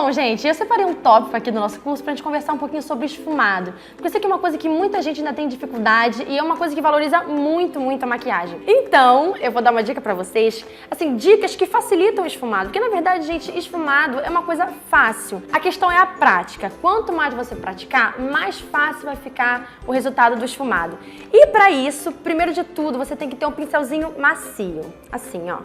Bom, gente, eu separei um tópico aqui do nosso curso pra gente conversar um pouquinho sobre esfumado. Porque isso aqui é uma coisa que muita gente ainda tem dificuldade e é uma coisa que valoriza muito, muito a maquiagem. Então, eu vou dar uma dica pra vocês, assim, dicas que facilitam o esfumado. Porque, na verdade, gente, esfumado é uma coisa fácil. A questão é a prática. Quanto mais você praticar, mais fácil vai ficar o resultado do esfumado. E pra isso, primeiro de tudo, você tem que ter um pincelzinho macio. Assim, ó.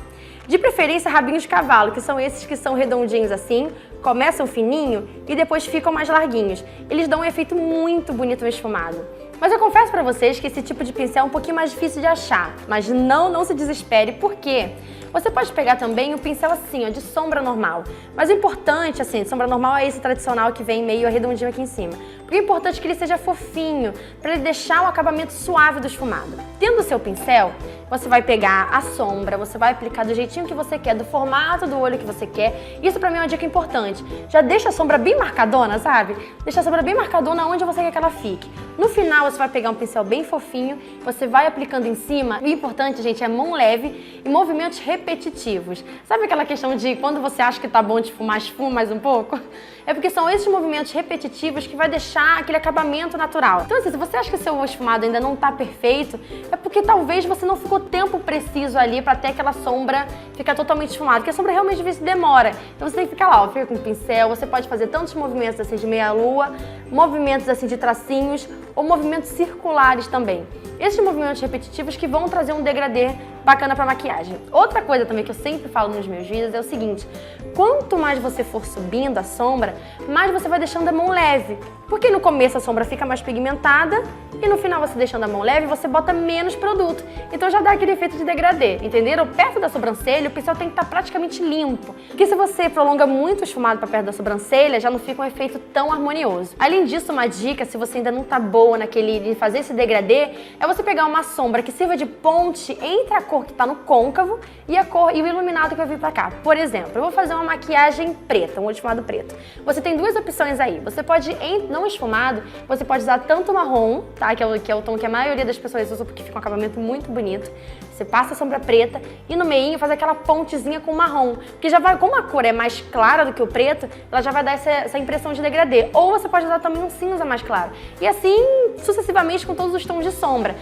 De preferência, rabinhos de cavalo, que são esses que são redondinhos assim, começam fininho e depois ficam mais larguinhos. Eles dão um efeito muito bonito no esfumado. Mas eu confesso pra vocês que esse tipo de pincel é um pouquinho mais difícil de achar. Mas não se desespere, por quê? Você pode pegar também um pincel assim, ó, de sombra normal. Mas o importante, assim, sombra normal é esse tradicional que vem meio arredondinho aqui em cima. Porque é importante que ele seja fofinho, para ele deixar o acabamento suave do esfumado. Tendo o seu pincel, você vai pegar a sombra, você vai aplicar do jeitinho que você quer, do formato do olho que você quer. Isso pra mim é uma dica importante. Já deixa a sombra bem marcadona, sabe? Deixa a sombra bem marcadona onde você quer que ela fique. No final, você vai pegar um pincel bem fofinho, você vai aplicando em cima. O importante, gente, é mão leve e movimentos repetitivos. Sabe aquela questão de quando você acha que tá bom de esfumar, esfuma mais um pouco? É porque são esses movimentos repetitivos que vai deixar aquele acabamento natural. Então, assim, se você acha que o seu esfumado ainda não tá perfeito, é porque talvez você não ficou tempo preciso ali pra ter aquela sombra ficar totalmente esfumada, porque a sombra realmente às vezes demora. Então você tem que ficar lá, ó, fica com o pincel, você pode fazer tantos movimentos assim de meia-lua, movimentos assim de tracinhos ou movimentos circulares também. Esses movimentos repetitivos que vão trazer um degradê bacana pra maquiagem. Outra coisa também que eu sempre falo nos meus vídeos é o seguinte: quanto mais você for subindo a sombra, mais você vai deixando a mão leve. Porque no começo a sombra fica mais pigmentada e no final você deixando a mão leve, você bota menos produto. Então já dá aquele efeito de degradê, entenderam? Perto da sobrancelha, o pincel tem que estar praticamente limpo. Porque se você prolonga muito o esfumado para perto da sobrancelha, já não fica um efeito tão harmonioso. Além disso, uma dica, se você ainda não tá boa naquele de fazer esse degradê, é você pegar uma sombra que sirva de ponte entre a cor que tá no côncavo e a cor e o iluminado que vai vir pra cá. Por exemplo, eu vou fazer uma maquiagem preta, um olho esfumado preto. Você tem duas opções aí. Você pode, não esfumado, você pode usar tanto marrom, tá? Que é o tom que a maioria das pessoas usa porque fica um acabamento muito bonito. Você passa a sombra preta e no meinho faz aquela pontezinha com marrom. Porque já vai, como a cor é mais clara do que o preto, ela já vai dar essa impressão de degradê. Ou você pode usar também um cinza mais claro. E assim, sucessivamente com todos os tons de sombra.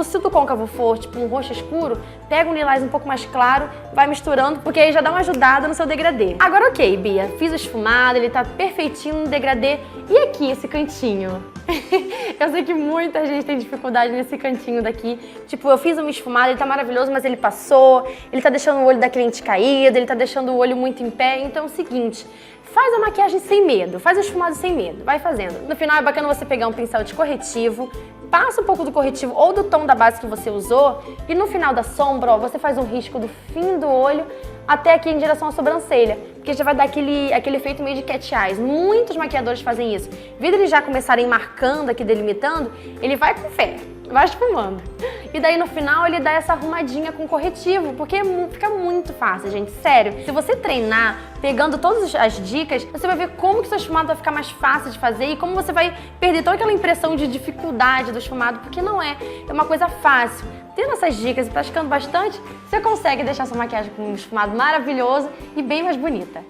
Se o do côncavo for tipo um roxo escuro, pega um lilás um pouco mais claro, vai misturando, porque aí já dá uma ajudada no seu degradê. Agora ok, Bia, fiz o esfumado, ele tá perfeitinho no degradê. E aqui, esse cantinho? Eu sei que muita gente tem dificuldade nesse cantinho daqui. Tipo, eu fiz um esfumado, ele tá maravilhoso, mas ele passou, ele tá deixando o olho da cliente caído, ele tá deixando o olho muito em pé. Então é o seguinte, faz a maquiagem sem medo, faz o esfumado sem medo, vai fazendo. No final é bacana você pegar um pincel de corretivo, passa um pouco do corretivo ou do tom da base que você usou e no final da sombra, ó, você faz um risco do fim do olho até aqui em direção à sobrancelha, porque já vai dar aquele efeito meio de cat eyes. Muitos maquiadores fazem isso. Em vez de eles já começarem marcando aqui, delimitando, ele vai com fé, vai esfumando. E daí no final ele dá essa arrumadinha com corretivo, porque fica muito fácil, gente, sério. Se você treinar, pegando todas as dicas, você vai ver como que seu esfumado vai ficar mais fácil de fazer e como você vai perder toda aquela impressão de dificuldade do esfumado, porque não é uma coisa fácil. Tendo essas dicas e praticando bastante, você consegue deixar sua maquiagem com um esfumado maravilhoso e bem mais bonita.